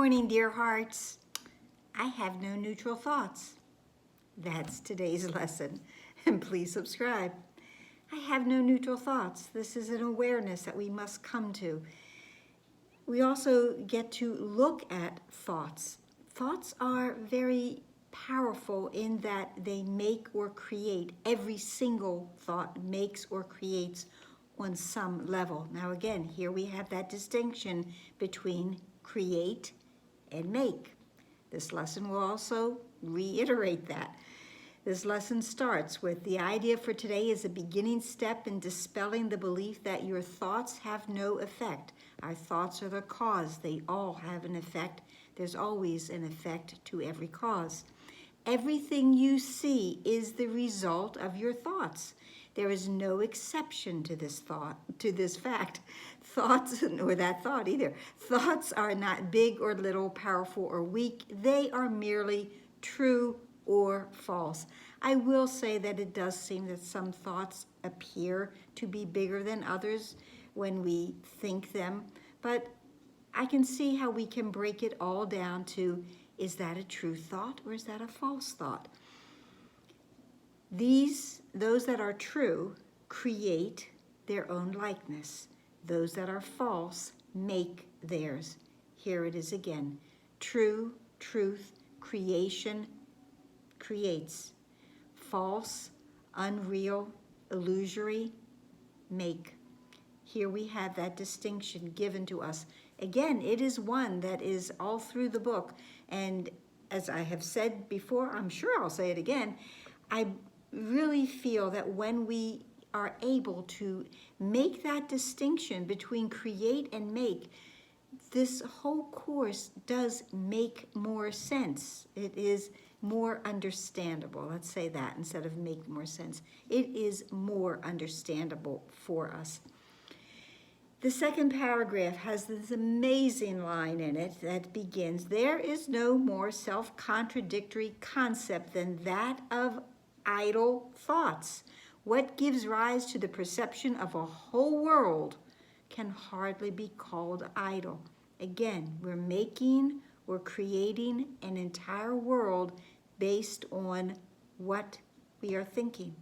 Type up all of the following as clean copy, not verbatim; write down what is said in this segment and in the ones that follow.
morning, dear hearts. I have no neutral thoughts. That's today's lesson, and please subscribe. I have no neutral thoughts. This is an awareness that we must come to. We also get to look at thoughts. Thoughts are very powerful in that they make or create. Every single thought makes or creates on some level. Now again, here we have that distinction between create and make. This lesson will also reiterate that. This lesson starts with the idea for today is a beginning step in dispelling the belief that your thoughts have no effect. Our thoughts are the cause. They all have an effect. There's always an effect to every cause. Everything you see is the result of your thoughts. There is no exception to this fact. Thoughts, or that thought either. Thoughts are not big or little, powerful or weak. They are merely true or false. I will say that it does seem that some thoughts appear to be bigger than others when we think them, but I can see how we can break it all down to, is that a true thought or is that a false thought? Those that are true create their own likeness. Those that are false make theirs. Here it is again. True, truth, creation creates. False, unreal, illusory, make. Here we have that distinction given to us. Again, it is one that is all through the book. And as I have said before, I'm sure I'll say it again, I really feel that when we are able to make that distinction between create and make, this whole course does make more sense. It is more understandable. Let's say that instead of make more sense. It is more understandable for us. The second paragraph has this amazing line in it that begins, there is no more self-contradictory concept than that of idle thoughts. What gives rise to the perception of a whole world can hardly be called idle. Again, we're creating an entire world based on what we are thinking.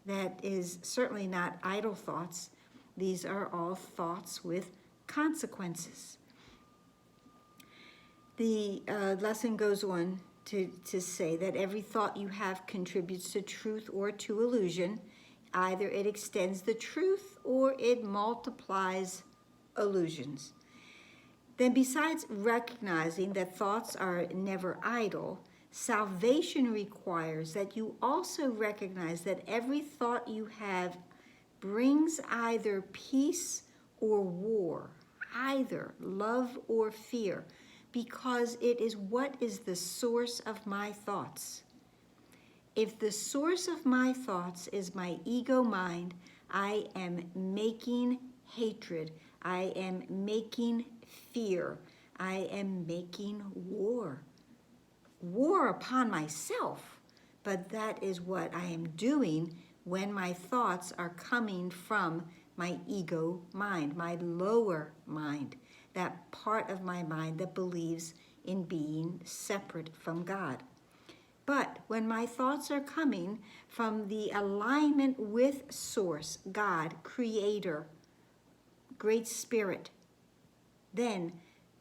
That is certainly not idle thoughts. These are all thoughts with consequences. The lesson goes on to say that every thought you have contributes to truth or to illusion. Either it extends the truth or it multiplies illusions. Then besides recognizing that thoughts are never idle, salvation requires that you also recognize that every thought you have brings either peace or war, either love or fear, because it is what is the source of my thoughts. If the source of my thoughts is my ego mind, I am making hatred, I am making fear, I am making war. War upon myself, but that is what I am doing when my thoughts are coming from my ego mind, my lower mind, that part of my mind that believes in being separate from God. But when my thoughts are coming from the alignment with Source, God, Creator, Great Spirit, then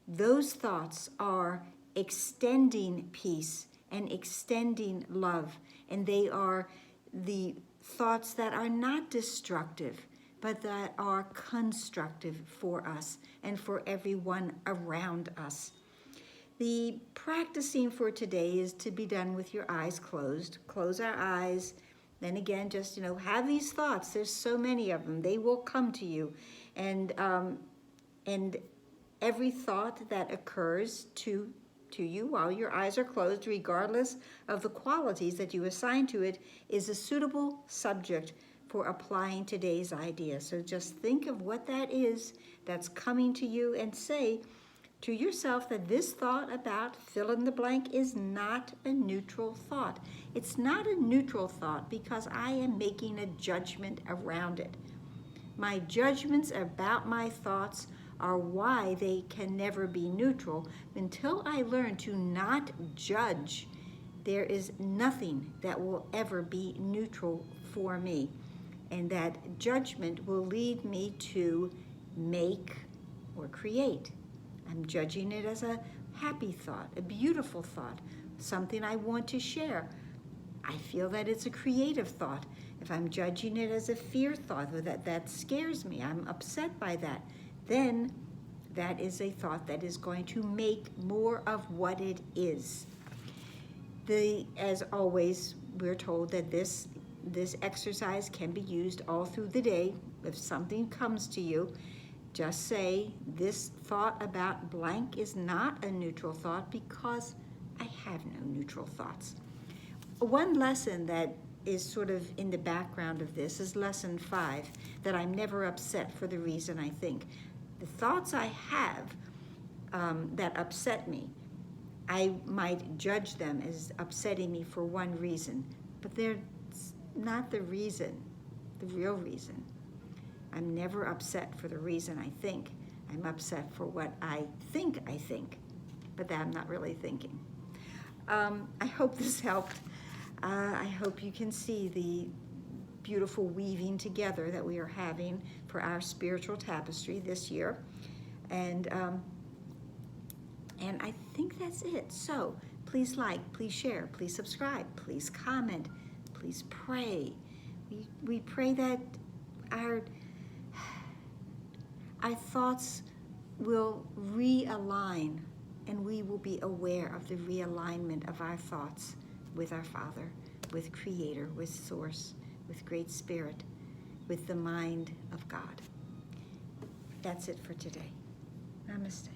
those thoughts are extending peace and extending love, and they are the thoughts that are not destructive, but that are constructive for us and for everyone around us. The practicing for today is to be done with your eyes closed. Close our eyes. Then again, just, have these thoughts. There's so many of them. They will come to you. And every thought that occurs to you while your eyes are closed, regardless of the qualities that you assign to it, is a suitable subject for applying today's idea. So just think of what that is that's coming to you and say to yourself that this thought about fill in the blank is not a neutral thought. It's not a neutral thought because I am making a judgment around it. My judgments about my thoughts are why they can never be neutral. Until I learn to not judge, there is nothing that will ever be neutral for me. And that judgment will lead me to make or create. I'm judging it as a happy thought, a beautiful thought, something I want to share. I feel that it's a creative thought. If I'm judging it as a fear thought, or that scares me, I'm upset by that, then that is a thought that is going to make more of what it is. As always, we're told that this exercise can be used all through the day. If something comes to you, just say, this thought about blank is not a neutral thought because I have no neutral thoughts. One lesson that is sort of in the background of this is lesson 5, that I'm never upset for the reason I think. The thoughts I have that upset me, I might judge them as upsetting me for one reason, but they're not the reason, the real reason. I'm never upset for the reason I think. I'm upset for what I think, but that I'm not really thinking. I hope this helped. I hope you can see the beautiful weaving together that we are having for our spiritual tapestry this year. And I think that's it. So please like, please share, please subscribe, please comment, please pray. We pray that our thoughts will realign, and we will be aware of the realignment of our thoughts with our Father, with Creator, with Source, with Great Spirit, with the mind of God. That's it for today. Namaste.